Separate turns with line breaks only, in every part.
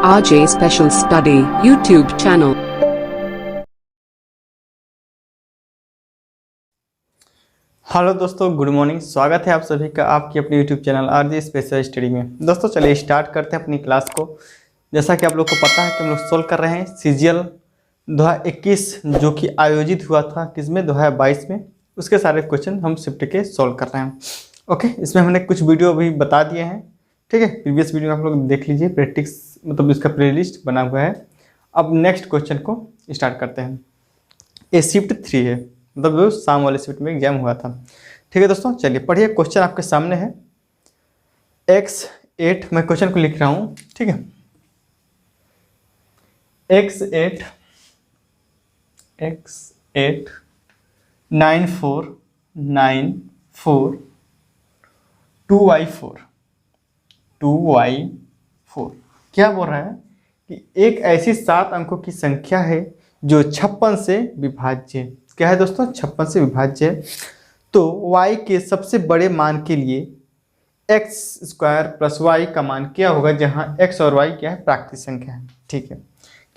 RJ Special Study YouTube channel।
Hello दोस्तों, good morning. स्वागत है आप सभी का आपकी अपने YouTube channel RJ special study में। दोस्तों चलिए स्टार्ट करते हैं अपनी क्लास को। जैसा कि आप लोग को पता है कि हम लोग सोल्व कर रहे हैं CGL 2021 जो कि आयोजित हुआ था किसमें 2022 में। उसके सारे क्वेश्चन हम शिफ्ट के सोल्व कर रहे हैं। ओके, इसमें हमने कुछ वीडियो अभी बता दिए हैं, ठीक है। प्रीवियस वीडियो आप लोग देख लीजिए, प्रैक्टिस मतलब इसका प्लेलिस्ट बना हुआ है। अब नेक्स्ट क्वेश्चन को स्टार्ट करते हैं। ये शिफ्ट 3 है, मतलब जो शाम वाले शिफ्ट में एग्जाम हुआ था, ठीक है दोस्तों। चलिए पढ़िए, क्वेश्चन आपके सामने है। x8 मैं क्वेश्चन को लिख रहा हूँ, ठीक है। x8 9494 2y4 क्या बोल रहा है कि एक ऐसी 7 अंकों की संख्या है जो 56 से विभाज्य है। क्या है दोस्तों? 56 से विभाज्य है। तो y के सबसे बड़े मान के लिए x² + y का मान क्या होगा, जहां x और y क्या है, प्राकृतिक संख्या है, ठीक है।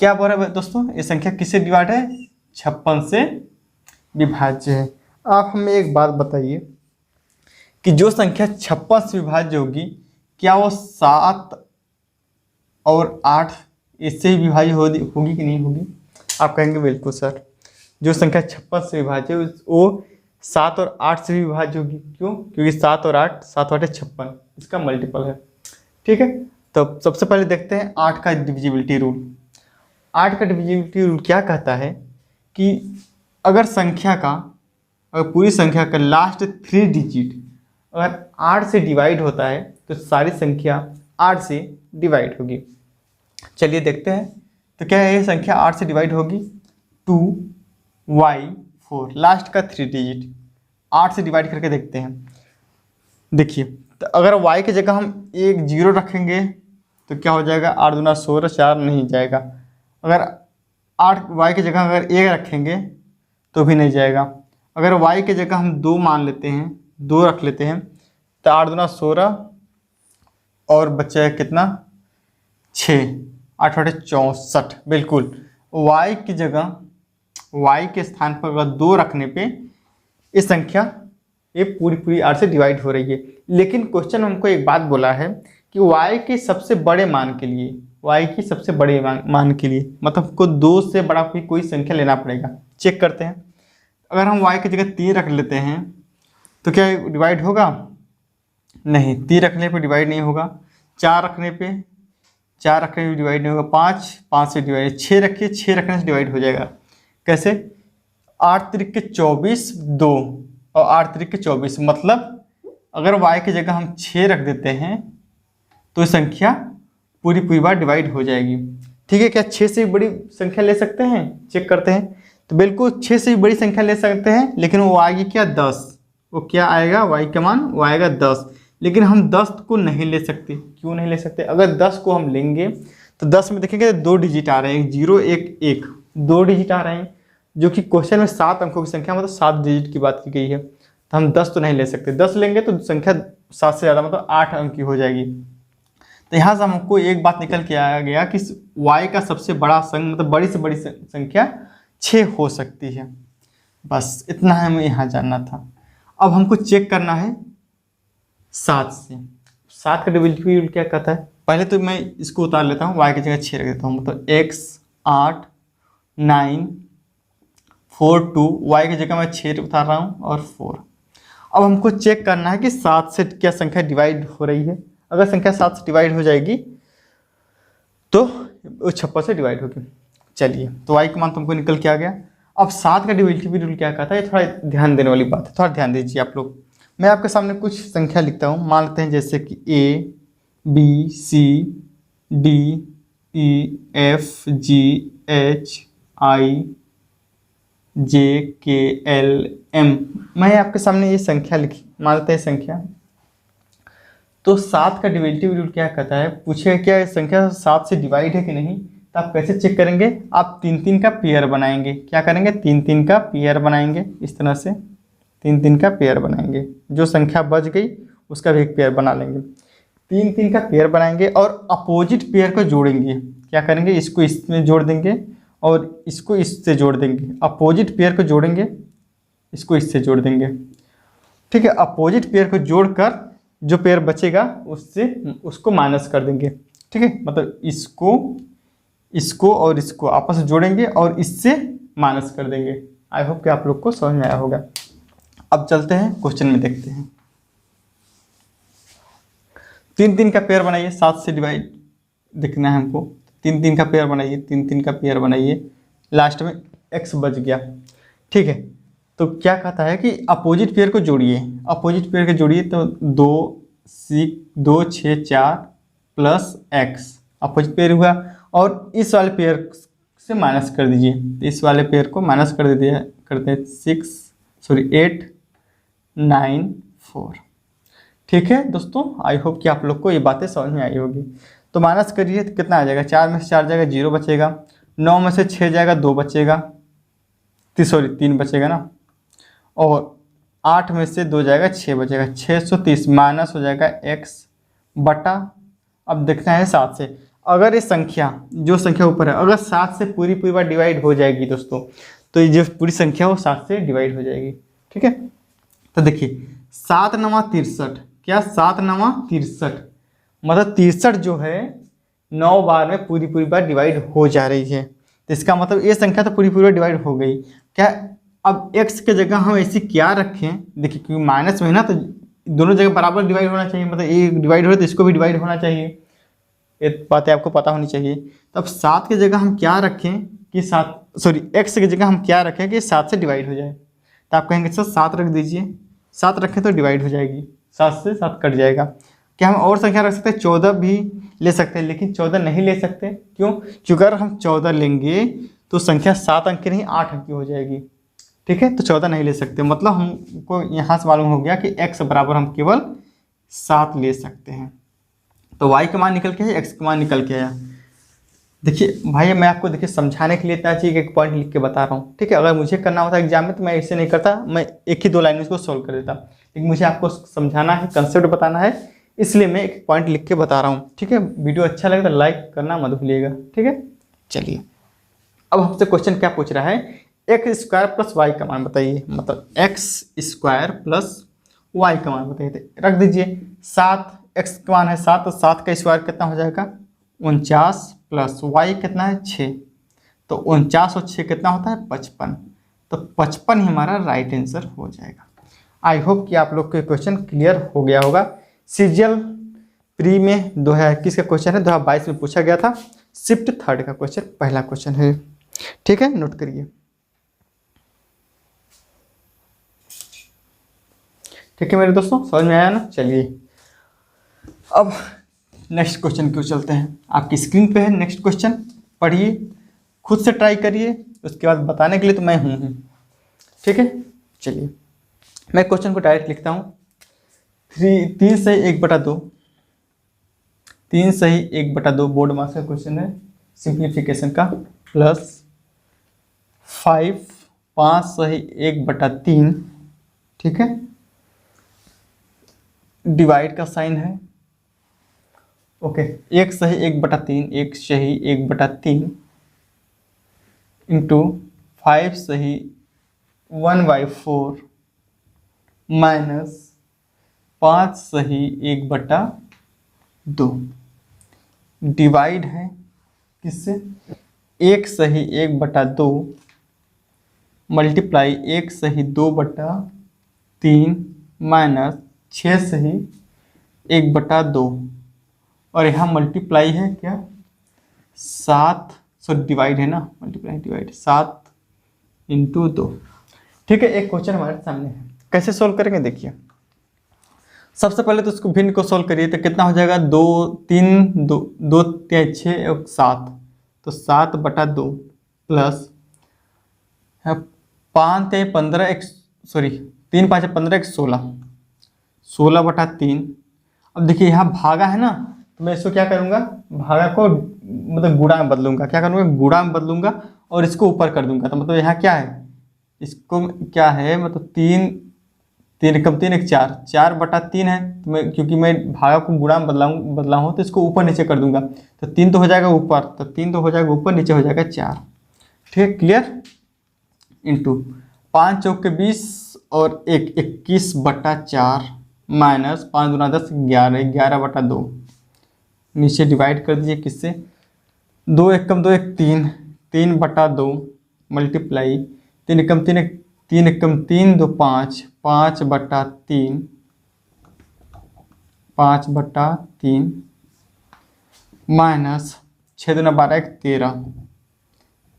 क्या बोल रहा है दोस्तों? ये संख्या किससे डिवाइड है? 56 से विभाज्य है। आप हमें एक बात बताइए कि जो संख्या 56 से विभाज्य होगी, क्या वो 7 और 8 इससे ही विभाज्य होगी कि नहीं होगी? आप कहेंगे बिल्कुल सर, जो संख्या 56 से विभाज्य है वो 7 और 8 से भी विभाज्य होगी। क्यों? क्योंकि 7 और 8 7 8 56 इसका मल्टीपल है, ठीक है। तो सबसे पहले देखते हैं 8 का डिविजिबिलिटी रूल। 8 का डिविजिबिलिटी रूल क्या कहता है कि अगर पूरी संख्या का लास्ट 3 डिजिट अगर 8 से डिवाइड होता है तो सारी संख्या 8 से डिवाइड होगी। चलिए देखते हैं, तो क्या है ये संख्या 8 से डिवाइड होगी? 2y4 लास्ट का 3 डिजिट 8 से डिवाइड करके देखते हैं। देखिए, तो अगर y की जगह हम एक 0 रखेंगे तो क्या हो जाएगा? 8 दूना 16, 4 नहीं जाएगा। अगर 8 y की जगह अगर 1 रखेंगे तो भी नहीं जाएगा। अगर y की जगह हम 2 मान लेते हैं, 2 रख लेते हैं, तो 8 दूना 16 और बच्चा है कितना? 6, 8 8 64। बिल्कुल, y की जगह y के स्थान पर अगर 2 रखने पे इस संख्या ये पूरी 8 से डिवाइड हो रही है। लेकिन क्वेश्चन हमको एक बात बोला है कि y के सबसे बड़े मान के लिए, मतलब हमको 2 से बड़ा कोई संख्या लेना पड़ेगा। चेक करते हैं। अगर हम y की जगह 3 रख लेते हैं तो क्या डिवाइड होगा? नहीं, 3 रखने पे डिवाइड नहीं होगा। 4 रखने पे डिवाइड नहीं होगा। 5 से डिवाइड, 6 रखिए, 6 रखने से डिवाइड हो जाएगा। कैसे? 8 3 के 24, 2 और 8 3 के 24, मतलब अगर y की जगह हम 6 रख देते हैं तो संख्या पूरी बार डिवाइड हो जाएगी, ठीक है। क्या 6 से भी बड़ी संख्या ले सकते हैं? चेक करते हैं। तो बिल्कुल 6 से भी बड़ी संख्या ले सकते हैं, लेकिन वो आएगी क्या? 10। वो क्या आएगा? y का मान वो आएगा 10। लेकिन हम 10 को नहीं ले सकते। क्यों नहीं ले सकते? अगर 10 को हम लेंगे तो 10 में देखेंगे 2 डिजिट आ रहे हैं, 0 1 1, 2 डिजिट आ रहे हैं, जो कि क्वेश्चन में 7 अंकों की संख्या, मतलब 7 डिजिट की बात की गई है। तो हम 10 तो नहीं ले सकते। 10 लेंगे तो संख्या 7 से ज़्यादा, मतलब 8 अंक की हो जाएगी। तो यहाँ से हमको एक बात निकल के आया गया कि y का सबसे बड़ा मतलब बड़ी से बड़ी संख्या 6 हो सकती है। बस इतना हमें यहाँ जानना था। अब हमको चेक करना है 7 से। 7 का डिविजिबिलिटी रूल क्या कहता है? पहले तो मैं इसको उतार लेता हूँ, y की जगह 6 रख देता हूँ, मतलब x 8 9 4 2, y की जगह मैं 6 उतार रहा हूँ और 4। अब हमको चेक करना है कि 7 से क्या संख्या डिवाइड हो रही है। अगर संख्या 7 से डिवाइड हो जाएगी तो वो 56 से डिवाइड होगी। चलिए, तो y का मान तुमको निकल के आ गया। अब 7 का डिविजिबिलिटी रूल क्या कहता है, ये थोड़ा ध्यान देने वाली बात है, थोड़ा ध्यान दीजिए आप लोग। मैं आपके सामने कुछ संख्या लिखता हूँ, मान लेते हैं जैसे कि A B C D E F G H I J K L M। मैं आपके सामने ये संख्या लिखी, मान लेते हैं संख्या। तो 7 का डिविजिबिलिटी रूल क्या कहता है? पूछेगा क्या संख्या 7 से डिवाइड है कि नहीं। तो आप कैसे चेक करेंगे? आप 3 3 का पेयर बनाएंगे। क्या करेंगे? 3 3 का पेयर बनाएंगे। इस तरह से 3 3 का पेयर बनाएंगे। जो संख्या बच गई उसका भी एक पेयर बना लेंगे। 3 3 का पेयर बनाएंगे और अपोजिट पेयर को जोड़ेंगे। क्या करेंगे, इसको इसमें जोड़ देंगे और इसको इससे जोड़ देंगे, अपोजिट पेयर को जोड़ेंगे, इसको इससे जोड़ देंगे। ठीक है, अपोजिट पेयर को जोड़कर जो पेयर बचेगा उससे उसको माइनस कर देंगे। ठीक है, मतलब इसको और इसको आपस में जोड़ेंगे और इससे माइनस कर देंगे। आई होप कि आप लोग को समझ में आया होगा। अब चलते हैं क्वेश्चन में, देखते हैं। 3 का पेयर बनाइए, 7 से डिवाइड दिखना है हमको। 3 का पेयर बनाइए, 3 का पेयर बनाइए, लास्ट में x बच गया। ठीक है, तो क्या कहता है कि अपोजिट पेयर को जोड़िए, अपोजिट पेयर को जोड़िए तो 2 6 4 प्लस x अपोजिट पेयर हुआ, और इस वाले पेयर से माइनस कर दीजिए, तो इस वाले पेयर को माइनस कर दीजिए, करते हैं 8 9 4। ठीक है दोस्तों, आई होप कि आप लोग को ये बातें समझ में आई होगी। तो माइनस करिए तो कितना आ जाएगा, 4 में से 4 जाएगा 0 बचेगा, 9 में से 6 जाएगा 2 बचेगा, 3 बचेगा ना, और 8 में से 2 जाएगा 6 बचेगा, 630 माइनस हो जाएगा x बटा, अब देखना है 7 से। अगर ये संख्या, जो संख्या ऊपर है, अगर 7 से पूरी बार डिवाइड हो जाएगी दोस्तों, तो ये जो पूरी संख्या वो 7 से डिवाइड हो जाएगी। ठीक है, तो देखिए 7 9 63, क्या 7 9 63, मतलब 63 जो है 9 बार में पूरी बार डिवाइड हो जा रही है। तो इसका मतलब ये संख्या तो पूरी बार डिवाइड हो गई। क्या अब x के जगह हम ऐसी क्या रखें, देखिए क्योंकि माइनस में है ना, तो दोनों जगह बराबर डिवाइड होना चाहिए, मतलब ये डिवाइड हो रहा है तो इसको भी डिवाइड होना चाहिए, ये बातें आपको पता होनी चाहिए। तो अब 7 की जगह हम क्या रखें कि x की जगह हम क्या रखें कि 7 से डिवाइड हो जाए। तो आप कहेंगे सर 7 रख दीजिए, 7 रखें तो डिवाइड हो जाएगी, 7 से 7 कट जाएगा। क्या हम और संख्या रख सकते हैं, 14 भी ले सकते हैं, लेकिन 14 नहीं ले सकते। क्यों? क्योंकि अगर हम 14 लेंगे तो संख्या 7 अंक की नहीं 8 अंक की हो जाएगी। ठीक है, तो 14 नहीं ले सकते, मतलब हमको यहाँ से मालूम हो गया कि x बराबर हम केवल 7 ले सकते हैं। तो y का मान निकल के आया, x का मान निकल के आया। देखिए भाई, मैं आपको देखिए समझाने के लिए इतना चीज़ एक पॉइंट लिख के बता रहा हूँ। ठीक है, अगर मुझे करना होता एग्जाम में तो मैं ऐसे नहीं करता, मैं 1 ही 2 लाइन में इसको सॉल्व कर देता, लेकिन मुझे आपको समझाना है, कंसेप्ट बताना है, इसलिए मैं एक पॉइंट लिख के बता रहा हूँ। ठीक है, वीडियो अच्छा लगे तो लाइक करना मत भूलिएगा। ठीक है, चलिए अब हमसे क्वेश्चन क्या पूछ रहा है, x² प्लस y का मान बताइए, मतलब x² प्लस y का मान बताइए। तो रख दीजिए 7, x का मान है 7, तो 7 का स्क्वायर कितना हो जाएगा 49, प्लस y कितना है 6, तो 49 और 6 कितना होता है 55, तो 55 ही हमारा राइट आंसर हो जाएगा। आई होप कि आप लोग को क्वेश्चन क्लियर हो गया होगा। सीजीएल प्री में 2021 का क्वेश्चन है, 2022 में पूछा गया था, शिफ्ट 3 का क्वेश्चन पहला क्वेश्चन है। ठीक है, नोट करिए। ठीक है मेरे दोस्तों, समझ में आया ना। चलिए अब नेक्स्ट क्वेश्चन क्यों चलते हैं, आपकी स्क्रीन पे है नेक्स्ट क्वेश्चन, पढ़िए, खुद से ट्राई करिए, उसके बाद बताने के लिए तो मैं हूँ। ठीक है, चलिए मैं क्वेश्चन को डायरेक्ट लिखता हूँ। 3 सही 1/2, 3 सही 1/2 बोर्ड मार्क्स का क्वेश्चन है सिंप्लीफिकेशन का, प्लस 5 सही 1/3। ठीक है, डिवाइड का साइन है। ओके, 1 सही 1/3, 1 सही 1/3 इंटू 5 सही 1/4 माइनस 5 सही 1/2 डिवाइड है किससे, 1 सही 1/2 मल्टीप्लाई 1 सही 2/3 माइनस 6 सही 1/2, और यहाँ मल्टीप्लाई है क्या 7, डिवाइड है ना, मल्टीप्लाई डिवाइड 7 इंटू 2। ठीक है, एक क्वेश्चन हमारे सामने है, कैसे सोल्व करेंगे देखिए। सबसे पहले तो इसको भिन्न को सोल्व करिए, तो कितना हो जाएगा 2 3 2 3 6 और 7, तो 7/2 प्लस 5 3 15 3 5 15 16, 16/3। अब देखिए यहाँ भागा है ना, तो मैं इसको क्या करूँगा, भागा को मतलब गुणा में बदलूंगा, क्या करूँगा गुणा में बदलूंगा और इसको ऊपर कर दूंगा। तो मतलब यहाँ क्या है, इसको क्या है, मतलब 3 कम 3 एक 4, 4/3 है। तो मैं क्योंकि मैं भागा को गुणा में बदला हूँ तो इसको ऊपर नीचे कर दूंगा। तो 3 तो हो जाएगा ऊपर, तो 3 तो हो जाएगा ऊपर, नीचे हो जाएगा 4। ठीक है, क्लियर। इंटू 5 चौक के 20 और 1 21/4 माइनस 5 दूना 10 11 11/2। नीचे डिवाइड कर दीजिए किससे, 2 एकम 2 एक 3 3/2 मल्टीप्लाई 3 एकम 3 एक 3 एकम 3 2 5 5/3 5/3 माइनस 6 दूना 12 एक 13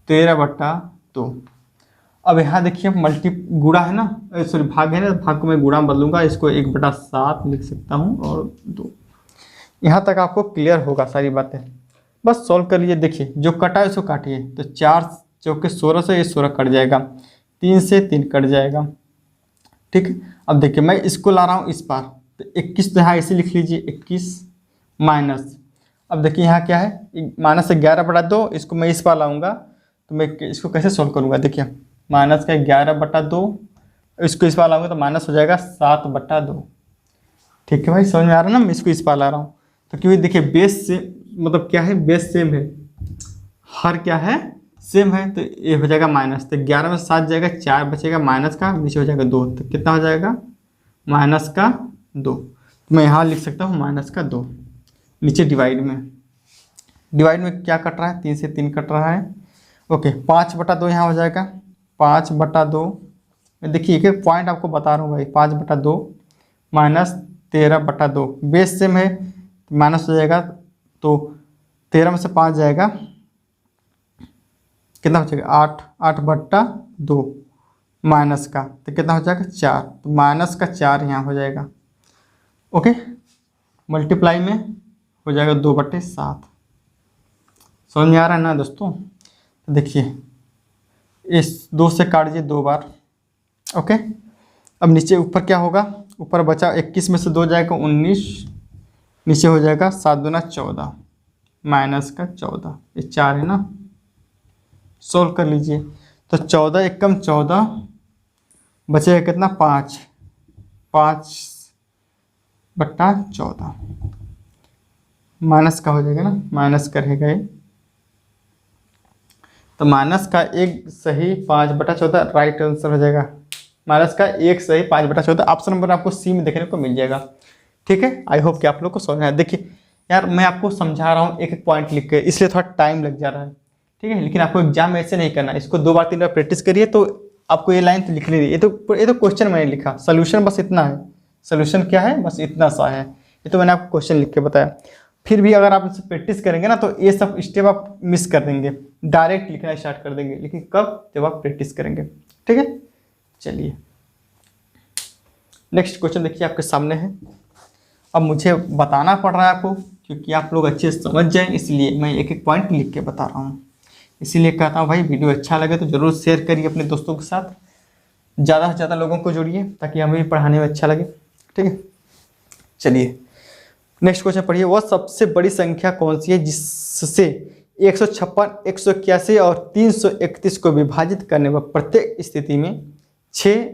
13/2। अब यहाँ देखिए मल्टी गुणा है ना, सॉरी भाग है ना, भाग को मैं गुणा में बदलूंगा, इसको 1/7 लिख सकता हूँ और 2। यहाँ तक आपको क्लियर होगा सारी बातें। बस सॉल्व कर लीजिए। देखिए जो कटा है उसको काटिए, तो 4 चौके 16 से ये 16 कट जाएगा, 3 से 3 कट जाएगा। ठीक है, अब देखिए मैं इसको ला रहा हूँ इस पार, तो 21 तो यहाँ इसे लिख लीजिए 21 माइनस, अब देखिए यहाँ क्या है माइनस 11/2, इसको मैं इस पार लाऊंगा तो मैं इसको कैसे सॉल्व करूँगा। देखिए माइनस का 11/2, इसको इस पार लाऊंगा तो माइनस हो जाएगा 7/2। ठीक है भाई, समझ में आ रहा है ना, मैं इसको इस पार ला रहा हूँ। तो क्योंकि देखिए बेस से मतलब क्या है, बेस सेम है, हर क्या है सेम है, तो ये हो जाएगा माइनस। तो 11 में 7 जाएगा, 4 बचेगा माइनस का, नीचे हो जाएगा 2, तो कितना हो जाएगा -2। तो मैं यहाँ लिख सकता हूँ -2। नीचे डिवाइड में क्या कट रहा है, 3 से 3 कट रहा है। ओके, 5/2 यहाँ हो जाएगा 5/2। देखिए एक एक पॉइंट आपको बता रहा हूँ भाई, 5/2 माइनस 13/2, बेस सेम है, माइनस हो जाएगा, तो 13 में से 5 जाएगा, कितना हो जाएगा 8/2 माइनस का, तो कितना हो जाएगा 4, तो माइनस का 4 यहाँ हो जाएगा। ओके, मल्टीप्लाई में हो जाएगा 2/7। समझ में आ रहा है ना दोस्तों। तो देखिए इस 2 से काट दीजिए 2 बार। ओके, अब नीचे ऊपर क्या होगा, ऊपर बचा 21 में से 2 जाएगा 19, नीचे हो जाएगा 7 दूना 14 माइनस का 14, ये 4 है ना। सोल्व कर लीजिए, तो 14 एकम 14 बचेगा कितना 5/14 माइनस का हो जाएगा ना, माइनस का रहेगा ये, तो माइनस का एक सही 5/14 राइट आंसर हो जाएगा। माइनस का एक सही 5/14 ऑप्शन नंबर आपको सी में देखने को मिल जाएगा। ठीक है, आई होप कि आप लोग को समझ आया। देखिए यार मैं आपको समझा रहा हूँ एक एक पॉइंट लिख के, इसलिए थोड़ा टाइम लग जा रहा है। ठीक है, लेकिन आपको एग्जाम में ऐसे नहीं करना, इसको 2 बार 3 बार प्रैक्टिस करिए तो आपको ये लाइन तो लिखनी रही। ये तो क्वेश्चन मैंने लिखा, सोल्यूशन बस इतना है, सोल्यूशन क्या है बस इतना सा है, ये तो मैंने आपको क्वेश्चन लिख के बताया। फिर भी अगर आप इससे प्रैक्टिस करेंगे ना तो ये सब स्टेप आप मिस कर देंगे, डायरेक्ट लिखना स्टार्ट कर देंगे, लेकिन कब, जब आप प्रैक्टिस करेंगे। ठीक है, चलिए नेक्स्ट क्वेश्चन देखिए आपके सामने है। अब मुझे बताना पड़ रहा है आपको, क्योंकि आप लोग अच्छे से समझ जाएं, इसलिए मैं एक एक पॉइंट लिख के बता रहा हूँ। इसीलिए कहता हूँ भाई वीडियो अच्छा लगे तो ज़रूर शेयर करिए अपने दोस्तों के साथ, ज़्यादा से ज़्यादा लोगों को जोड़िए ताकि हमें भी पढ़ाने में अच्छा लगे। ठीक है, चलिए नेक्स्ट क्वेश्चन पढ़िए। वह सबसे बड़ी संख्या कौन सी है जिससे 156, 181 और 331 को विभाजित करने पर प्रत्येक स्थिति में 6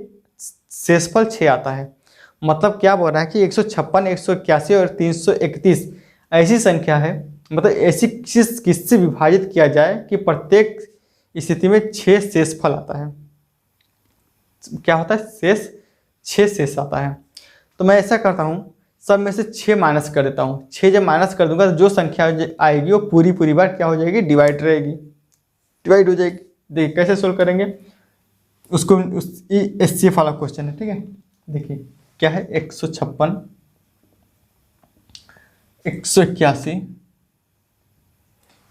शेषफल 6 आता है। मतलब क्या बोल रहा है कि 156, 181 और 331 ऐसी संख्या है, मतलब ऐसी किससे विभाजित किया जाए कि प्रत्येक स्थिति में 6 शेषफल आता है। क्या होता है, शेष 6 शेष आता है। तो मैं ऐसा करता हूँ, सब में से 6 माइनस कर देता हूँ। 6 जब माइनस कर दूंगा तो जो संख्या आएगी वो पूरी बार क्या हो जाएगी, डिवाइड रहेगी, डिवाइड हो जाएगी। देखिए कैसे सोल्व करेंगे उसको, एचसीएफ वाला क्वेश्चन है। ठीक है, देखिए क्या है, 156,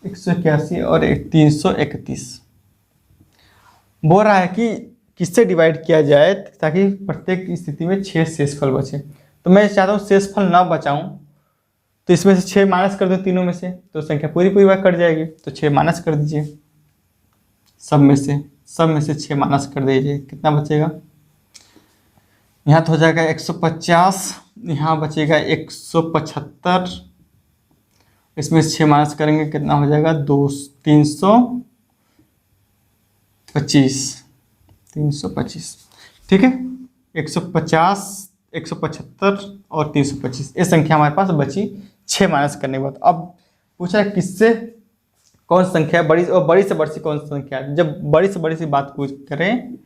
181 और 331 बोल रहा है कि किससे डिवाइड किया जाए ताकि प्रत्येक स्थिति में 6 शेषफल बचे। तो मैं चाहता हूँ शेषफल ना बचाऊं, तो इसमें से 6 माइनस कर दूं तीनों में से, तो संख्या पूरी बार कट जाएगी। तो 6 माइनस कर दीजिए, सब में से 6 माइनस कर दीजिए, कितना बचेगा, यहाँ तो हो जाएगा 150, यहाँ बचेगा 175, इसमें से 6 माइनस करेंगे कितना हो जाएगा 325। ठीक है, 150, 175 और 325, ये संख्या हमारे पास बची 6 माइनस करने के बाद। अब पूछा है किससे कौन सी संख्या है बड़ी और बड़ी से बड़ी कौन सी संख्या है। जब बड़ी से बड़ी सी बात पूछ करें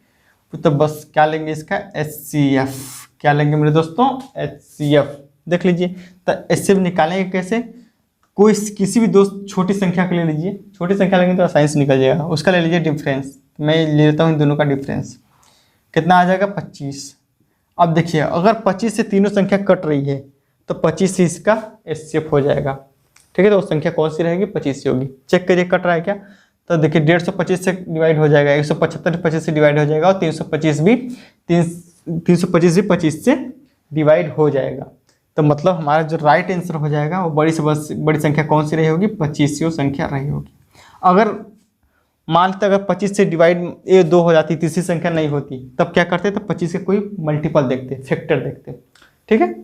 तो बस क्या लेंगे इसका HCF, क्या लेंगे मेरे दोस्तों HCF। देख लीजिए तो HCF निकालेंगे कैसे, कोई किसी भी दो छोटी संख्या को ले लीजिए, छोटी संख्या लेंगे तो आसानी से निकल जाएगा, उसका ले लीजिए डिफरेंस। मैं ले लेता हूँ इन दोनों का डिफरेंस, कितना आ जाएगा 25। अब देखिए अगर 25 से तीनों संख्या कट रही है तो 25 से इसका HCF हो जाएगा। ठीक है, तो वो संख्या कौन सी रहेगी 25 से होगी। चेक करिए कट रहा है क्या, तो देखिए 150 से डिवाइड हो जाएगा, 175 25 से डिवाइड हो जाएगा और 325 भी 25 से डिवाइड हो जाएगा। तो मतलब हमारा जो राइट आंसर हो जाएगा वो बड़ी से बड़ी संख्या कौन सी रही होगी 25 से वो संख्या रही होगी। अगर मान लेते अगर 25 से डिवाइड ये 2 हो जाती, तीसरी संख्या नहीं होती, तब क्या करते, तो 25 के कोई मल्टीपल देखते, फैक्टर देखते। ठीक है,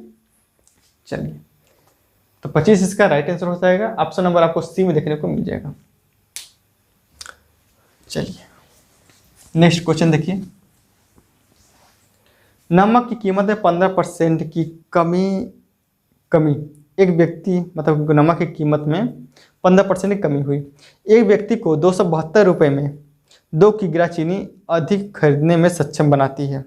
चलिए तो 25 इसका राइट आंसर हो जाएगा। ऑप्शन नंबर आपको सी में देखने को मिल जाएगा। चलिए नेक्स्ट क्वेश्चन देखिए, नमक की कीमत में 15% की कमी एक व्यक्ति, मतलब नमक की कीमत में 15% की कमी हुई, एक व्यक्ति को 272 रुपये में 2 किग्रा चीनी अधिक खरीदने में सक्षम बनाती है।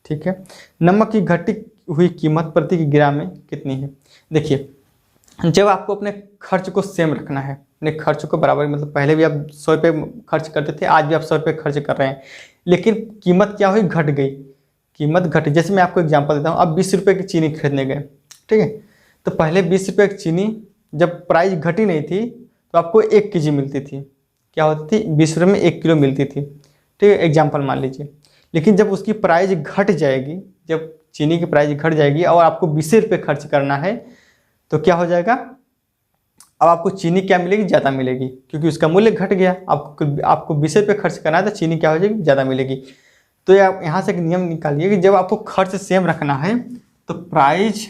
ठीक है, नमक की घटी हुई कीमत प्रति किग्रा में कितनी है। देखिए जब आपको अपने खर्च को सेम रखना है, अपने खर्च को बराबर, मतलब पहले भी आप 100 रुपये खर्च करते थे, आज भी आप 100 रुपये खर्च कर रहे हैं, लेकिन कीमत क्या हुई, घट गई, कीमत घटी। जैसे मैं आपको एग्जांपल देता हूँ, आप 20 रुपये की चीनी खरीदने गए, ठीक है, तो पहले 20 रुपये की चीनी जब प्राइस घटी नहीं थी तो आपको 1 kg मिलती थी, क्या होती थी 20 रुपये में 1 किलो मिलती थी। ठीक है, एग्जाम्पल मान लीजिए, लेकिन जब उसकी प्राइस घट जाएगी, जब चीनी की प्राइस घट जाएगी और आपको 20 रुपये खर्च करना है तो क्या हो जाएगा, अब आपको चीनी क्या मिलेगी, ज़्यादा मिलेगी, क्योंकि उसका मूल्य घट गया। आपको 20 रुपये खर्च करना है तो चीनी क्या हो जाएगी, ज़्यादा मिलेगी। तो आप यहाँ से एक नियम निकालिए कि जब आपको खर्च सेम रखना है तो प्राइस,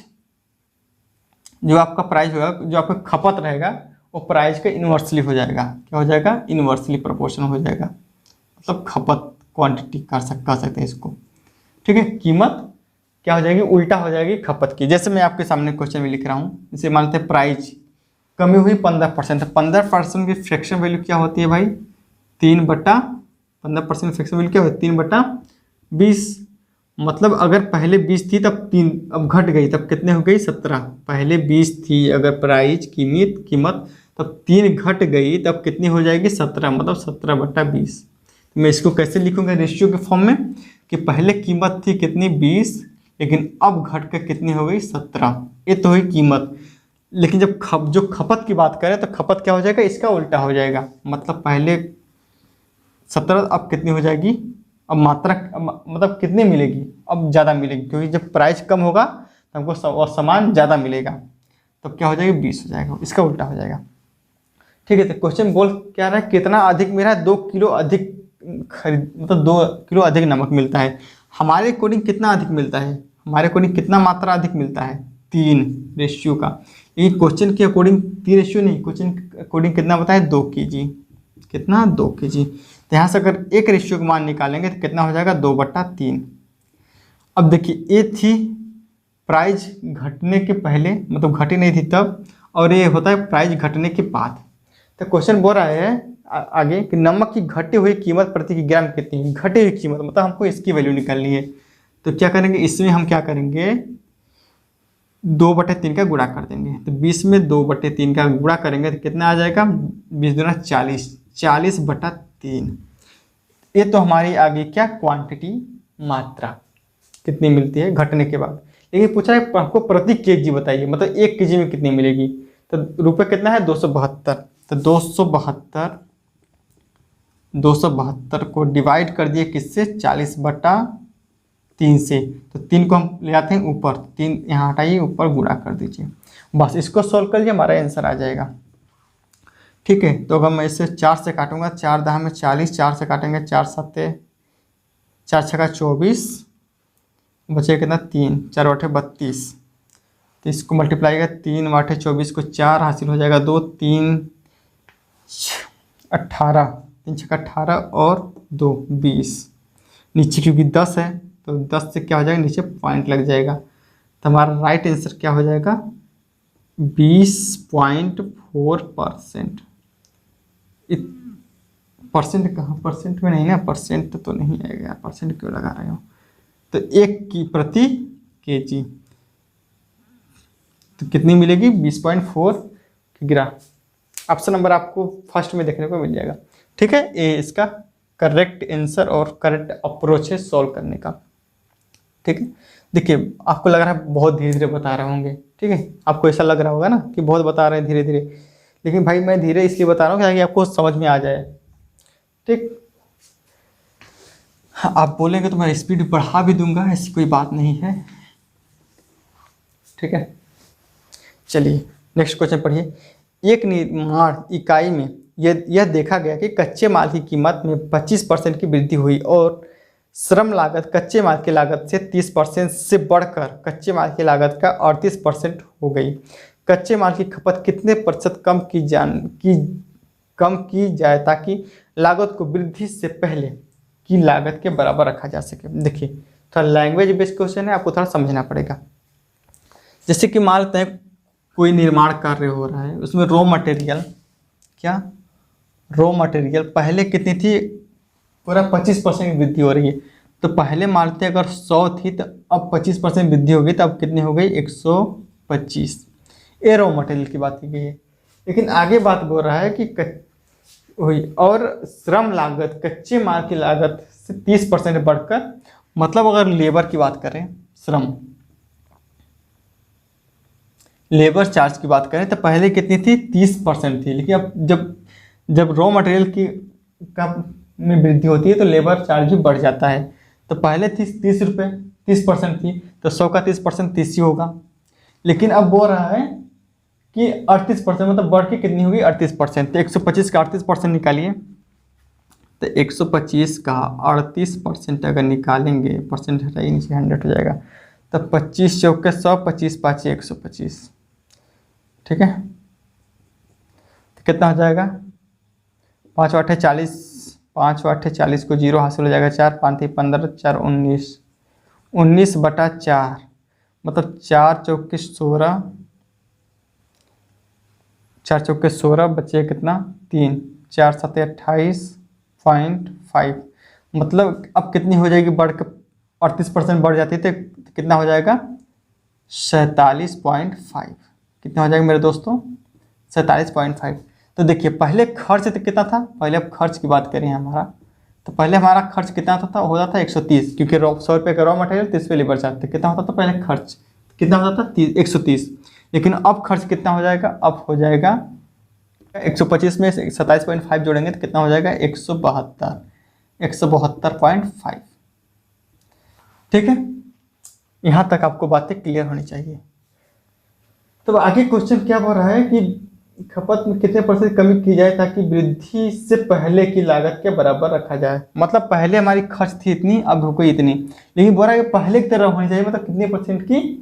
जो आपका प्राइस होगा, जो आपका खपत रहेगा, वो प्राइस का इन्वर्सली हो जाएगा। क्या हो जाएगा, इन्वर्सली प्रोपोर्शन हो जाएगा, मतलब खपत क्वांटिटी कर सकते हैं इसको। ठीक है, कीमत क्या हो जाएगी, उल्टा हो जाएगी खपत की। जैसे मैं आपके सामने क्वेश्चन में लिख रहा हूँ, इसे मानते हैं प्राइस कमी हुई 15%, 15% की फ्रैक्शन वैल्यू क्या होती है भाई, 15% फ्रैक्शन वैल्यू क्या होती है 3/20। मतलब अगर पहले 20 थी तब 3, अब घट गई, तब कितने हो गई 17। पहले 20 थी अगर प्राइस कीमत, तब 3 घट गई, तब कितनी हो जाएगी 17, मतलब 17/20। मैं इसको कैसे लिखूंगा रेशियो के फॉर्म में, कि पहले कीमत थी कितनी 20, लेकिन अब घट कर कितनी हो गई 17। ये तो हुई कीमत। लेकिन जब जो खपत की बात करें तो खपत क्या हो जाएगा, इसका उल्टा हो जाएगा, मतलब पहले 17 अब कितनी हो जाएगी, अब मात्रा मतलब कितनी मिलेगी, अब ज़्यादा मिलेगी, क्योंकि जब प्राइस कम होगा तो हमको सामान ज़्यादा मिलेगा, तो क्या हो जाएगा 20 हो जाएगा, इसका उल्टा हो जाएगा। ठीक है, तो क्वेश्चन बोल क्या रहा है, कितना अधिक मेरा 2 किलो अधिक खरीद, मतलब 2 किलो अधिक नमक मिलता है। हमारे अकॉर्डिंग कितना अधिक मिलता है, हमारे अकॉर्डिंग कितना मात्रा अधिक मिलता है, 3 रेशियो का। लेकिन क्वेश्चन के अकॉर्डिंग 3 रेशियो नहीं, क्वेश्चन के अकॉर्डिंग कितना बताया 2 kg, कितना 2 kg। तो यहाँ से अगर 1 रेशियो का मान निकालेंगे तो कितना हो जाएगा 2/3। अब देखिए ये थी प्राइस घटने के पहले, मतलब घटी नहीं थी तब, और ये होता है प्राइस घटने के बाद। तो क्वेश्चन बोल रहा है आगे कि नमक की घटी हुई कीमत प्रति किग्राम कितनी है। घटी हुई कीमत मतलब हमको इसकी वैल्यू निकालनी है, तो क्या करेंगे, इसमें हम क्या करेंगे 2/3 का गुणा कर देंगे। तो 20 में 2/3 का गुणा करेंगे तो कितना आ जाएगा, 20 दूना 40, 40/3। ये तो हमारी आगे क्या क्वांटिटी, मात्रा कितनी मिलती है घटने के बाद। लेकिन पूछा है आपको प्रति केजी बताइए, मतलब 1 kg में कितनी मिलेगी। तो रुपये कितना है 272, तो 272 को डिवाइड कर दिए किससे, 40/3 से। तो 3 को हम ले आते हैं ऊपर, 3 यहाँ हटाइए, ऊपर गुणा कर दीजिए, बस इसको सोल्व कर लीजिए, हमारा आंसर आ जाएगा। ठीक है, तो अगर मैं इसे 4 से काटूंगा, 4 दहा में 40, 4 से काटेंगे 4 7 4 6 24, बचे कितना 3, 4 8 32। तो इसको मल्टीप्लाई कर 3 8 24 को 4 हासिल हो जाएगा 2, 3 18, 3 6 18 और 2 20। नीचे क्योंकि 10 है तो 10 से क्या हो जाएगा, नीचे पॉइंट लग जाएगा। तो हमारा राइट आंसर क्या हो जाएगा, 20.4%। परसेंट कहाँ, परसेंट में नहीं ना, परसेंट तो नहीं आएगा, परसेंट क्यों लगा रहे हो। तो 1 की प्रति केजी तो कितनी मिलेगी, 20.4 किग्रा। ऑप्शन नंबर आपको फर्स्ट में देखने को मिल जाएगा। ठीक है, ये इसका करेक्ट आंसर और करेक्ट अप्रोच है सॉल्व करने का। ठीक है, देखिए आपको लग रहा है बहुत धीरे धीरे बता रहे होंगे। ठीक है, आपको ऐसा लग रहा होगा ना कि बहुत बता रहे हैं धीरे धीरे, लेकिन भाई मैं धीरे इसलिए बता रहा हूँ ताकि आपको समझ में आ जाए। ठीक, आप बोलेंगे तो मैं स्पीड बढ़ा भी दूंगा, ऐसी कोई बात नहीं है। ठीक है, चलिए नेक्स्ट क्वेश्चन पढ़िए। एक निर्माण इकाई में यह देखा गया कि कच्चे माल की कीमत में 25% की वृद्धि हुई और श्रम लागत कच्चे माल की लागत से 30% से बढ़कर कच्चे माल की लागत का 38% हो गई। कच्चे माल की खपत कितने प्रतिशत कम की जाए ताकि लागत को वृद्धि से पहले की लागत के बराबर रखा जा सके। देखिए थोड़ा लैंग्वेज बेस्ड क्वेश्चन है, आपको थोड़ा समझना पड़ेगा। जैसे कि मान लेते हैं कोई निर्माण कार्य हो रहा है, उसमें रॉ मटेरियल पहले कितनी थी, पूरा 25% की वृद्धि हो रही है। तो पहले मानते अगर 100 थी तो अब 25% वृद्धि हो गई, तो अब कितनी हो गई, 125। ये रॉ मटेरियल की बात की गई है। लेकिन आगे बात बोल रहा है कि हुई और श्रम लागत कच्चे माल की लागत से 30% बढ़कर, मतलब अगर लेबर की बात करें, लेबर चार्ज की बात करें तो पहले कितनी थी, 30% थी। लेकिन अब जब रॉ मटेरियल की में वृद्धि होती है तो लेबर चार्ज भी बढ़ जाता है। तो पहले थी 30 रुपये, 30% थी, तो 100 का 30% 30 ही होगा। लेकिन अब बोल रहा है कि 38%, मतलब बढ़ के कितनी होगी, 38%। तो 125 का 38% निकालिए, तो 125 का 38% अगर निकालेंगे, परसेंट हटाइए नीचे 100 हो जाएगा, तो 25 चौके 100, 25 पाँच 125। ठीक है, तो कितना हो जाएगा, 5 8 40, 5 8 40 को 0 हासिल हो जाएगा, 4 5 15, 4 19, 19/4, मतलब 4 चौके 16, 4 चौके 16 बचे कितना, 3, 4 7 28.5, मतलब अब कितनी हो जाएगी, बढ़ के 38% बढ़ जाती है तो कितना हो जाएगा, 47.5। कितना हो जाएगा मेरे दोस्तों, 47.5। तो देखिए पहले खर्च तो कितना था, पहले अब खर्च की बात करें हमारा, तो पहले हमारा खर्च कितना होता था 130, क्योंकि 100 रुपये का रॉ मटेरियल 30 रुपये लेबर चार्ज। कितना होता था पहले खर्च, कितना होता था 130। लेकिन अब खर्च कितना हो जाएगा, अब हो जाएगा 125 में 27.5 जोड़ेंगे तो कितना हो जाएगा, 172.5। ठीक है, यहाँ तक आपको बातें क्लियर होनी चाहिए। तो आगे क्वेश्चन क्या बोल रहा है कि खपत में कितने % कमी की जाए ताकि वृद्धि से पहले की लागत के बराबर रखा जाए। मतलब पहले हमारी खर्च थी इतनी, अब हो गई इतनी, लेकिन बोल रहा है कि पहले की तरह होनी चाहिए, मतलब कितने % की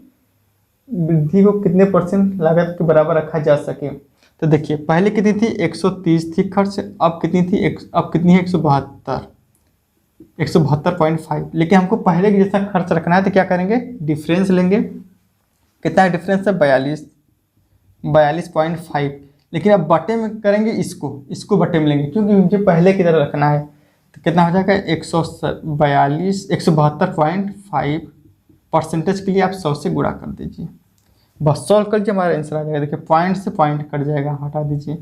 वृद्धि को कितने % लागत के बराबर रखा जा सके। तो देखिए पहले कितनी थी, 130 थी खर्च, अब कितनी थी, अब कितनी है, 172.5। लेकिन हमको पहले की जैसा खर्च रखना है तो क्या करेंगे, डिफरेंस लेंगे। कितना डिफरेंस है, 42.5। लेकिन अब बटे में करेंगे, इसको बटे में लेंगे क्योंकि मुझे पहले की तरह रखना है। तो कितना हो जाएगा, 172.5। परसेंटेज के लिए आप 100 से गुणा कर दीजिए, बस सॉल्व कर दीजिए, हमारा आंसर आ जाएगा। देखिए पॉइंट से पॉइंट कट जाएगा, हटा दीजिए।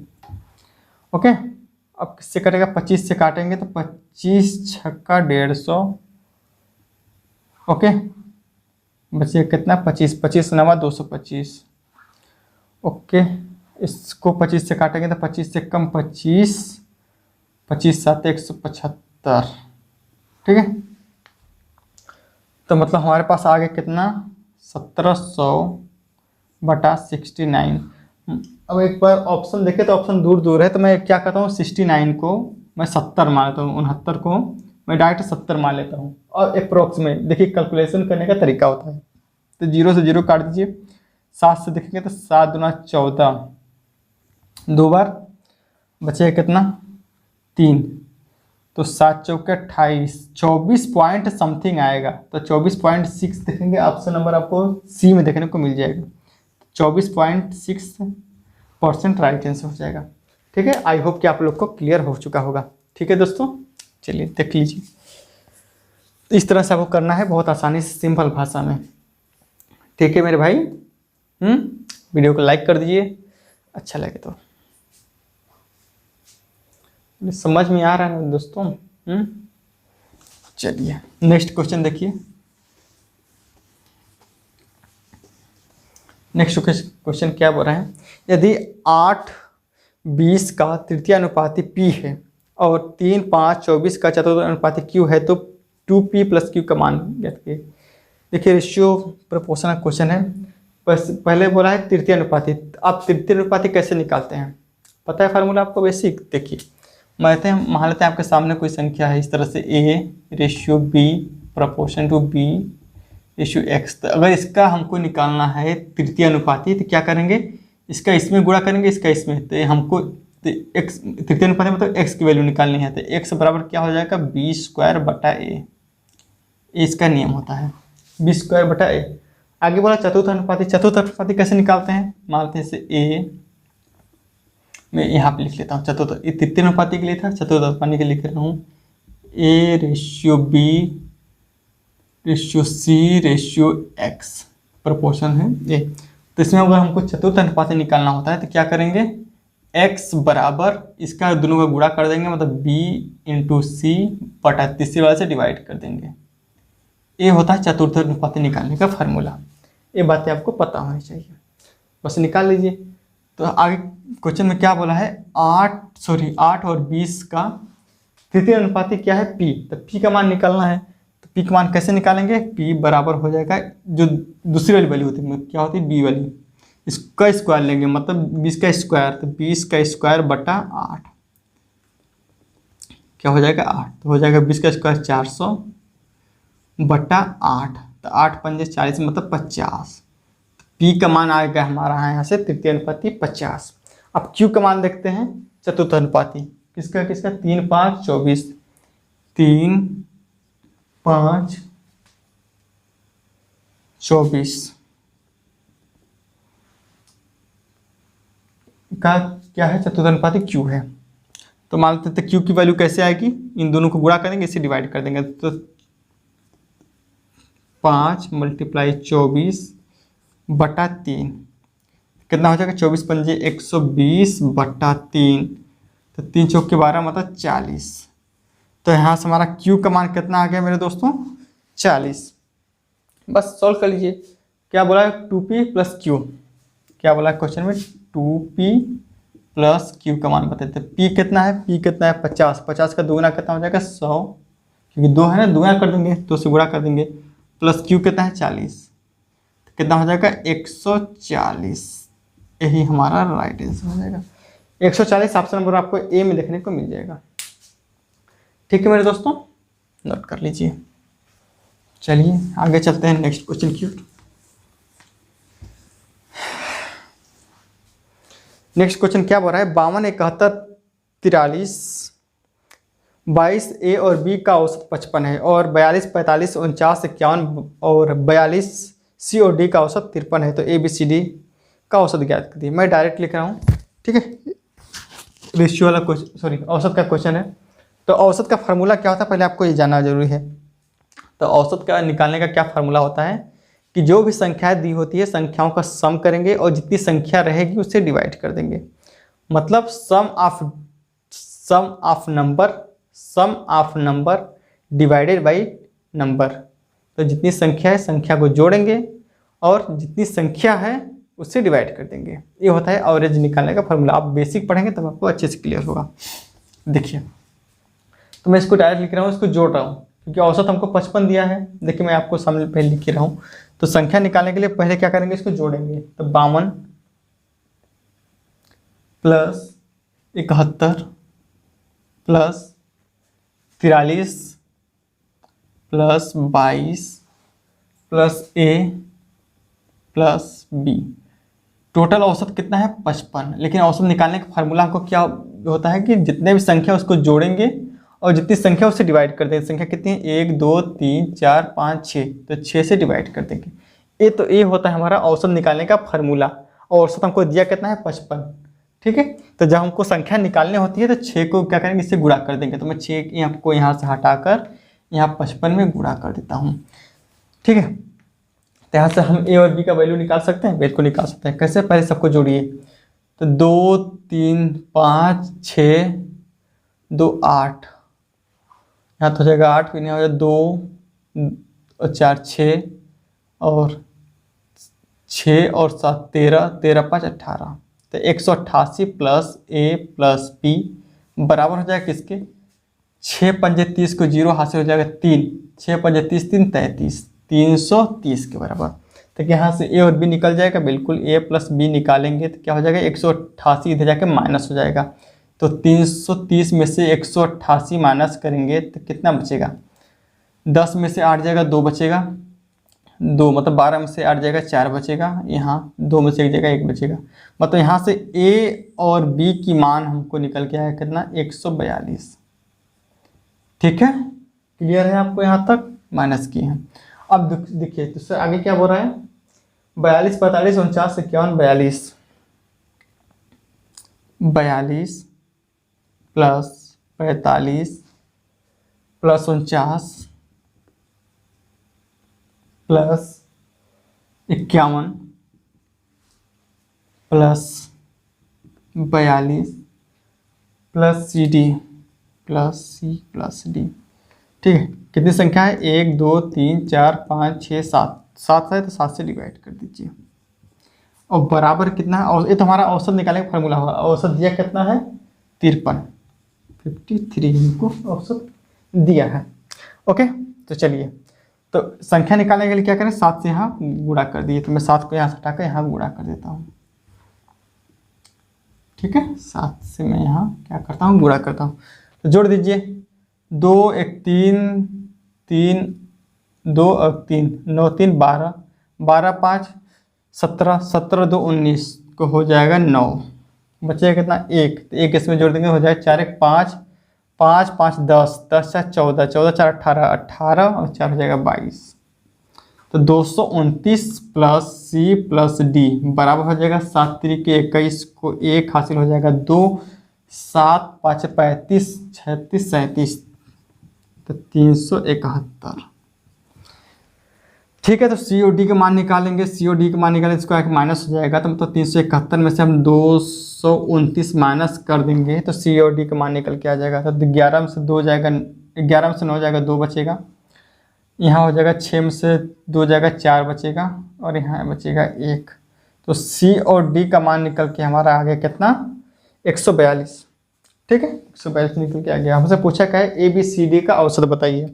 ओके, अब किससे कटेगा, 25 से काटेंगे तो 25 छक्का 150। ओके, बचिए कितना, 25, 25 नवा 225। ओके, इसको 25 से काटेंगे तो 25 से कम 25, 25 7 175। ठीक है, तो मतलब हमारे पास आ गया कितना, 1700/69। अब एक बार ऑप्शन देखे तो ऑप्शन दूर दूर है, तो मैं क्या करता हूँ, 69 को मैं 70 मान लेता हूँ, 69 को मैं डायरेक्ट 70 मान लेता हूँ। और अप्रोक्सीमेट देखिए कैलकुलेशन करने का तरीका होता है। तो 0 से 0 काट दीजिए, 7 से देखेंगे तो 7 दूना 14, 2 बार बचे कितना, 3, तो 7 चौके 28, 24 पॉइंट समथिंग आएगा। तो 24.6 देखेंगे, ऑप्शन नंबर आपको सी में देखने को मिल जाएगा। 24.6% राइट आंसर हो जाएगा। ठीक है, आई होप कि आप लोग को क्लियर हो चुका होगा। ठीक है दोस्तों, चलिए देख लीजिए। तो इस तरह से आपको करना है, बहुत आसानी से, सिंपल भाषा में। ठीक है मेरे भाई, वीडियो को लाइक कर दीजिए अच्छा लगे तो। समझ में आ रहा है ना दोस्तों? चलिए नेक्स्ट क्वेश्चन देखिए। नेक्स्ट क्वेश्चन क्या बोल रहा है, यदि 8:20 का तृतीय अनुपाती P है और 3:5:24 का चतुर्थ अनुपाती Q है तो 2P + Q का मान ज्ञात कीजिए। देखिए रेशियो प्रोपोर्शनल क्वेश्चन है। पहले बोला है तृतीय अनुपाती। आप तृतीय अनुपाती कैसे निकालते हैं, पता है फार्मूला आपको? बेसिक देखिए, मान लेते हैं आपके सामने कोई संख्या है इस तरह से, A/B proportion to B ratio X। तो अगर इसका हमको निकालना है तृतीय अनुपाती तो क्या करेंगे, इसका इसमें गुणा करेंगे, इसका इसमें। तो हमको x तृतीय अनुपाती मतलब x की वैल्यू निकालनी है। तो x बराबर क्या हो जाएगा, B² इसका नियम होता है, B² आगे बोला चतुर्थ अनुपाती। चतुर्थ अनुपाती कैसे निकालते हैं, मानते हैं से A, मैं यहाँ पे लिख लेता हूँ चतुर्थ, तृतीय अनुपाती के लिए था, चतुर्थ अनुपाती के लिए लिख रहा हूँ A/B/C/X प्रोपोर्शन है ये। तो इसमें अगर हमको चतुर्थ अनुपाती निकालना होता है तो क्या करेंगे, x बराबर इसका दोनों का गुणा कर देंगे, मतलब B/C/ तीसरे वाले से डिवाइड कर देंगे। ये होता है चतुर्थ अनुपाती निकालने का फार्मूला। ये बातें आपको पता होनी चाहिए, बस निकाल लीजिए। तो आगे क्वेश्चन में क्या बोला है, 8 और 20 का तृतीय अनुपाती क्या है, P। तो P का मान निकालना है। तो P का मान कैसे निकालेंगे, P बराबर हो जाएगा जो दूसरी वाली वैल्यू होती है, क्या होती है, B वाली, इसका स्क्वायर लेंगे, मतलब 20 का स्क्वायर। तो 20 का स्क्वायर बटा 8 क्या हो जाएगा, 8। तो हो जाएगा 20 का स्क्वायर 400 बटा 8। तो 8 पंजे 40 मतलब 50। P का मान आएगा हमारा यहाँ से तृतीय अनुपाती 50। अब Q का मान देखते हैं चतुर्थ अनुपाती, किसका 3:5:24, 3:5:24 का क्या है, चतुर्थ अनुपाती Q है। तो मान लेते हैं Q की वैल्यू कैसे आएगी, इन दोनों को गुणा करेंगे, इसे डिवाइड कर देंगे। तो 5 × 24 बटा 3 कितना हो जाएगा, 24 पंजे 120 बटा 3। तो 3 चौके 12 मतलब 40। तो यहाँ से हमारा Q का मान कितना आ गया मेरे दोस्तों, 40। बस सॉल्व कर लीजिए। क्या बोला है, 2P + Q। क्या बोला है क्वेश्चन में, 2P + Q का मान बताते हैं। P कितना है, 50। 50 का दोगुना कितना हो जाएगा, 100, क्योंकि 2 है ना, दोगुना कर देंगे, 2 से गुणा कर देंगे। प्लस Q कितना है, 40। तो कितना हो जाएगा, 140। यही हमारा राइट आंसर हो जाएगा। 140 ऑप्शन नंबर आपको ए में देखने को मिल जाएगा। ठीक है मेरे दोस्तों, नोट कर लीजिए। चलिए आगे चलते हैं नेक्स्ट क्वेश्चन की ओर। नेक्स्ट क्वेश्चन क्या बोल रहा है, 52, 71, 43, 22 ए और बी का औसत 55 है और 42, 45, 49, 51 और 42 सी और डी का औसत 53 है। तो ए बी सी डी का औसत ज्ञात कर दिए। मैं डायरेक्ट लिख रहा हूँ, ठीक है, रेशियो वाला क्वेश्चन, सॉरी औसत का क्वेश्चन है। तो औसत का फार्मूला क्या होता है, पहले आपको ये जानना जरूरी है। तो औसत का निकालने का क्या फार्मूला होता है कि जो भी संख्याएं दी होती है, संख्याओं का सम करेंगे और जितनी संख्या रहेगी उससे डिवाइड कर देंगे। मतलब sum of number divided by number. तो जितनी संख्या है, संख्या को जोड़ेंगे और जितनी संख्या है उससे डिवाइड कर देंगे। ये होता है एवरेज निकालने का फार्मूला। आप बेसिक पढ़ेंगे तब आपको अच्छे से क्लियर होगा। देखिए, तो मैं इसको डायरेक्ट लिख रहा हूँ, इसको जोड़ रहा हूँ क्योंकि औसत हमको 55 दिया है। देखिए मैं आपको सामने पहले लिख रहा हूँ। तो संख्या निकालने के लिए पहले क्या करेंगे, इसको जोड़ेंगे। तो 52 प्लस 71 प्लस 43 प्लस 22 प्लस ए प्लस बी। टोटल औसत कितना है, 55। लेकिन औसत निकालने का फार्मूला हमको क्या होता है कि जितने भी संख्या उसको जोड़ेंगे और जितनी संख्या उससे डिवाइड कर देंगे। संख्या कितनी है, 1 2 3 4 5 6, तो 6 से डिवाइड कर देंगे। ये होता है हमारा औसत निकालने का फार्मूला। और औसत हमको दिया कितना है, 55। ठीक है, तो जब हमको संख्या निकालनी होती है तो 6 को क्या करेंगे, इससे गुणा कर देंगे। तो मैं 6 को यहाँ से हटाकर यहाँ 55 में गुणा कर देता हूँ। ठीक है, तो यहाँ से हम ए और बी का वैल्यू निकाल सकते हैं, वेट को निकाल सकते हैं। कैसे, पहले सबको जोड़िए। तो 2 3 5 6 2 8, यहाँ तो हो जाएगा 8, फिर यहाँ हो जाएगा 2 और 4 6 और 6 और 7 13, 13 5 18। तो 188 प्लस ए प्लस बी बराबर हो जाएगा किसके, 6 पंजे 30 को 0 हाथ से हो जाएगा 3, 6 पंजे 30 3 33, 330 के बराबर। तो यहाँ से ए और बी निकल जाएगा, बिल्कुल ए प्लस बी निकालेंगे तो क्या हो जाएगा, 188 इधर जाके माइनस हो जाएगा। तो 330 में से 188 माइनस करेंगे तो कितना बचेगा, 10 में से 8 जाएगा 2 बचेगा, 2 मतलब 12 में से 8 जाएगा 4 बचेगा, यहाँ 2 में से 1 जाएगा 1 बचेगा। मतलब यहाँ से ए और बी की मान हमको निकल के आया कितना, 142। ठीक है, क्लियर है आपको यहाँ तक, माइनस की है। अब देखिए तो आगे क्या बोल रहा है, 42 45 49 51 42, 42 plus 45 plus 49 plus 51 plus 42 plus C D plus C plus D. ठीक है, कितनी संख्या है, 1 2 3 4 5 6 7, 7 है तो 7 से डिवाइड कर दीजिए। और बराबर कितना है, और ये तो हमारा औसत निकालने का फार्मूला होगा। औसत दिया कितना है, 53, 53 हमको औसत दिया है। ओके, तो चलिए, तो संख्या निकालने के लिए क्या करें, 7 से यहाँ गुणा कर दिए। तो मैं 7 को यहाँ से हटाकर यहाँ गुणा कर देता हूँ। ठीक है, 7 से मैं यहाँ क्या करता हूँ, गुणा करता हूँ। तो जोड़ दीजिए, 2 1 3 3 2 और 3 9 3 12, 12 5 17, 17 2 19 को हो जाएगा 9, बचेगा कितना, 1। तो 1 इसमें जोड़ देंगे, हो जाएगा 4 1 5, 5 5 10, 10 4 14, 14 4 18, 18 और 4 हो जाएगा 22। तो 229 प्लस सी प्लस डी बराबर हो जाएगा 7 3 21 को 1 हासिल हो जाएगा 2, 7 5 35 36 37, तो 371। ठीक है, तो सी और डी का मान निकालेंगे। सी और डी का मान निकालेंगे, इसको एक माइनस हो जाएगा। तो मतलब 371 में से हम 229 माइनस कर देंगे तो सी और डी का मान निकल के आ जाएगा। तो 11 में से 2 जाएगा, 11 में से 9 जाएगा 2 बचेगा, यहाँ हो जाएगा 6 में से 2 जाएगा 4 बचेगा, और यहाँ बचेगा 1। तो सी और डी का मान निकल के हमारा आ गया कितना, 142। ठीक है, 142 निकल के आ गया। हमसे पूछा क्या है, ए बी सी डी का औसत बताइए।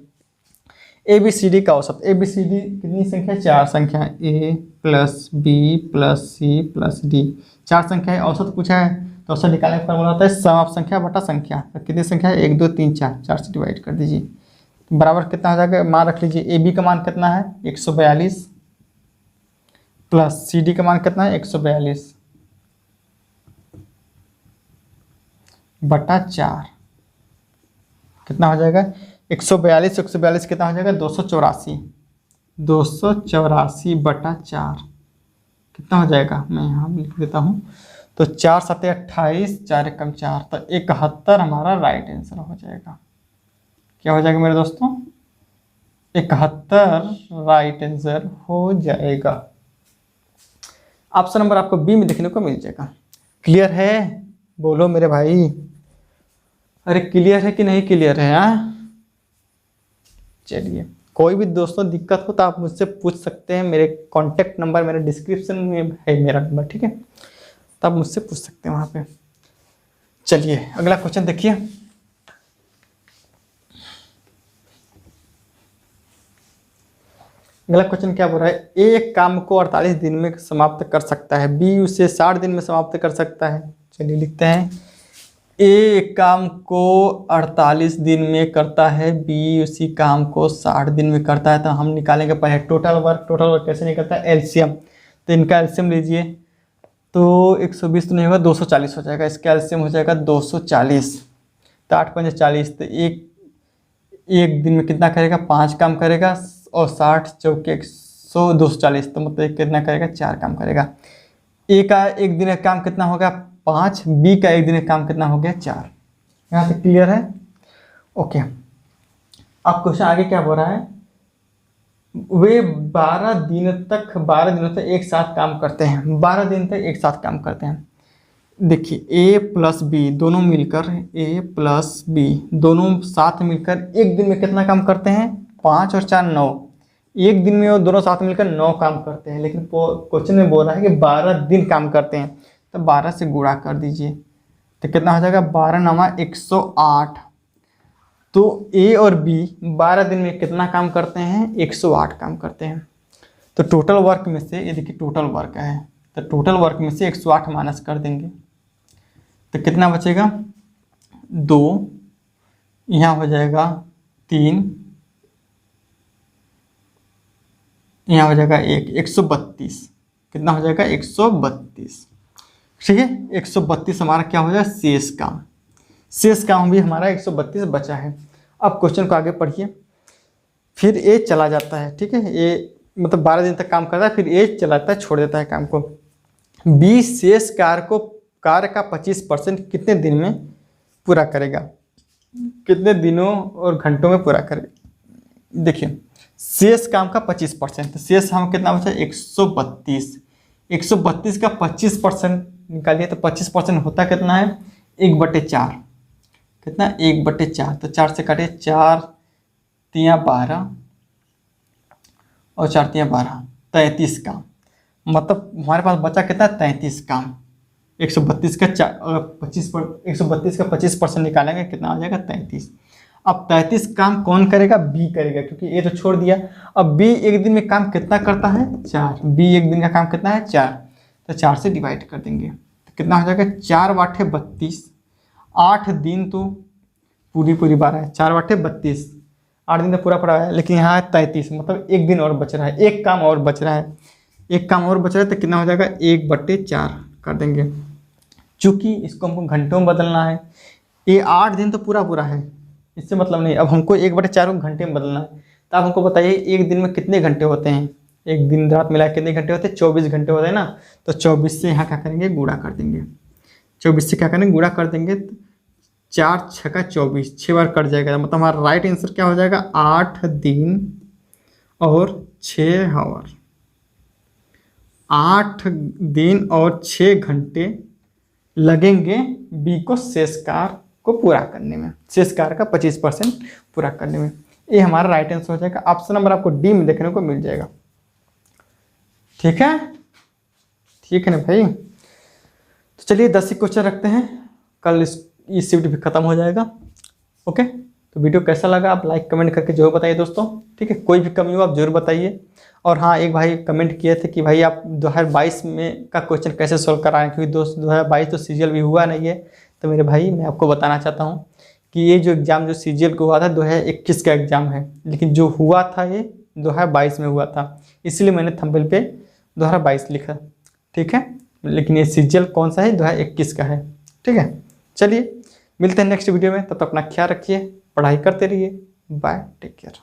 ए बी सी डी का औसत, ए बी सी डी कितनी संख्या, 4 संख्या, A plus B plus C plus D, 4 संख्या है। औसत पूछा है तो औसत निकालने का फॉर्मूला होता है सम ऑफ संख्या बटा संख्या। तो कितनी संख्या है, 1 2 3 4, 4 से डिवाइड कर दीजिए, बराबर कितना हो जाएगा, मान रख लीजिए। ए बी का मान कितना है, 142 प्लस सी डी का मान कितना है, 142 बटा 4, कितना हो जाएगा, 142 142 कितना हो जाएगा, 284, 284 बटा 4 कितना हो जाएगा, मैं यहाँ लिख देता हूँ। तो 4 7 28, 4 1 4, तो 71 हमारा राइट आंसर हो जाएगा। क्या हो जाएगा मेरे दोस्तों, 71 राइट आंसर हो जाएगा। ऑप्शन नंबर आपको बी में देखने को मिल जाएगा। क्लियर है, बोलो मेरे भाई, अरे क्लियर है कि नहीं क्लियर है। हाँ, चलिए, कोई भी दोस्तों दिक्कत हो तो आप मुझसे पूछ सकते हैं। मेरे कॉन्टैक्ट नंबर मेरे डिस्क्रिप्शन में है, मेरा नंबर, ठीक है, तो आप मुझसे पूछ सकते हैं वहाँ पे। चलिए अगला क्वेश्चन देखिए। अगला क्वेश्चन क्या बोल रहा है, ए एक काम को 48 दिन में समाप्त कर सकता है, बी उसे 60 दिन में समाप्त कर सकता है। चलिए लिखते हैं, ए एक काम को 48 दिन में करता है, बी उसी काम को 60 दिन में करता है। तो हम निकालेंगे पहले टोटल वर्क। टोटल वर्क कैसे निकलता है, एलसीएम। तो इनका एलसीएम लीजिए, तो 120 तो नहीं होगा, 240 हो जाएगा। इसका एलसीएम हो जाएगा 240, तो 8 5 40, तो एक दिन में कितना करेगा, 5 काम करेगा, और 60 चौके 100 240, तो मतलब कितना करेगा, 4 काम करेगा। ए का एक दिन का काम कितना हो गया, 5, बी का एक दिन का काम कितना हो गया, 4। यहाँ से क्लियर है? ओके। अब क्वेश्चन आगे क्या बोल रहा है, वे 12 दिनों तक एक साथ काम करते हैं। 12 दिन तक एक साथ काम करते हैं। देखिए ए प्लस बी दोनों मिलकर, ए प्लस बी दोनों साथ मिलकर एक दिन में कितना काम करते हैं, 5 और 4 9। एक दिन में वो दोनों साथ मिलकर 9 काम करते हैं, लेकिन क्वेश्चन में बोल रहा है कि 12 दिन काम करते हैं, तो 12 से गुणा कर दीजिए तो कितना हो जाएगा, 12 9 108। तो ए और बी 12 दिन में कितना काम करते हैं, 108 काम करते हैं। तो टोटल वर्क में से, ये देखिए टोटल वर्क है, तो टोटल वर्क में से 108 माइनस कर देंगे तो कितना बचेगा, 2, यहाँ हो जाएगा 3, यहाँ हो जाएगा 1, 132। कितना हो जाएगा, 132। ठीक है, 132 हमारा क्या हो जाएगा, शेष काम। शेष काम भी हमारा 132 बचा है। अब क्वेश्चन को आगे पढ़िए। फिर ए चला जाता है, ठीक है, ए मतलब 12 दिन तक काम करता है, फिर ए चला जाता है, छोड़ देता है काम को। बी शेष कार्य का 25% कितने दिन में पूरा करेगा, कितने दिनों और घंटों में पूरा करेगा। देखिए शेष काम का 25%, तो शेष हम कितना बचा, 132। 132 का 25% निकालिए तो 25% होता कितना है, 1/4। कितना, 1/4। तो 4 से काटिए, 4 3 12 और 4 3 12, 33 काम। मतलब हमारे पास बचा कितना, 33 काम। 132 का 25% निकालेंगे, कितना आ जाएगा, 33। अब 33 काम कौन करेगा, बी करेगा, क्योंकि ये तो छोड़ दिया। अब बी एक दिन में काम कितना करता है, 4। बी एक दिन का काम कितना है, 4। तो 4 से डिवाइड कर देंगे तो कितना हो जाएगा, 4 वाटे 32। 8 दिन तो पूरी 12 है, 4 वाटे 32, 8 दिन तो पूरा है, लेकिन यहाँ 33, मतलब एक दिन और बच रहा है, एक काम और बच रहा है। एक काम और बच रहा है तो कितना हो जाएगा, 1/4 कर देंगे। चूँकि इसको हमको घंटों में बदलना है, ये 8 दिन तो पूरा है, इससे मतलब नहीं। अब हमको 1/4 को घंटे में बदलना है। तो आप हमको बताइए एक दिन में कितने घंटे होते हैं, एक दिन रात मिला कितने घंटे होते हैं, 24 घंटे होते हैं ना। तो 24 से यहाँ क्या करेंगे, गुणा कर देंगे। 24 से क्या करेंगे, गुणा कर देंगे। 4 6 का 24, 6 बार कट जाएगा, मतलब हमारा राइट आंसर क्या हो जाएगा, 8 दिन और 6 आवर। 8 दिन और 6 घंटे लगेंगे बी को शेष कार्य को पूरा करने में, शेष कार्य का 25% पूरा करने में। ये हमारा राइट आंसर हो जाएगा। ऑप्शन नंबर आपको डी में देखने को मिल जाएगा। ठीक है, ठीक है ना भाई। तो चलिए 10 ही क्वेश्चन रखते हैं, कल ये शिफ्ट भी खत्म हो जाएगा। ओके, तो वीडियो कैसा लगा आप लाइक कमेंट करके जरूर बताइए दोस्तों। ठीक है, कोई भी कमी हो आप जरूर बताइए। और हाँ, एक भाई कमेंट किए थे कि भाई आप 2022 में का क्वेश्चन कैसे सोल्व कराएं, क्योंकि 2022 तो सीजीएल भी हुआ नहीं है। तो मेरे भाई मैं आपको बताना चाहता हूँ कि ये जो एग्ज़ाम जो सीजीएल को हुआ था 2021 का एग्ज़ाम है, लेकिन जो हुआ था ये 2022 में हुआ था, इसलिए मैंने थंबनेल पे 2022 लिखा। ठीक है, लेकिन ये सीजीएल कौन सा है, 2021 का है। ठीक है, चलिए मिलते हैं नेक्स्ट वीडियो में, तब तक अपना ख्याल रखिए, पढ़ाई करते रहिए। Bye, take care.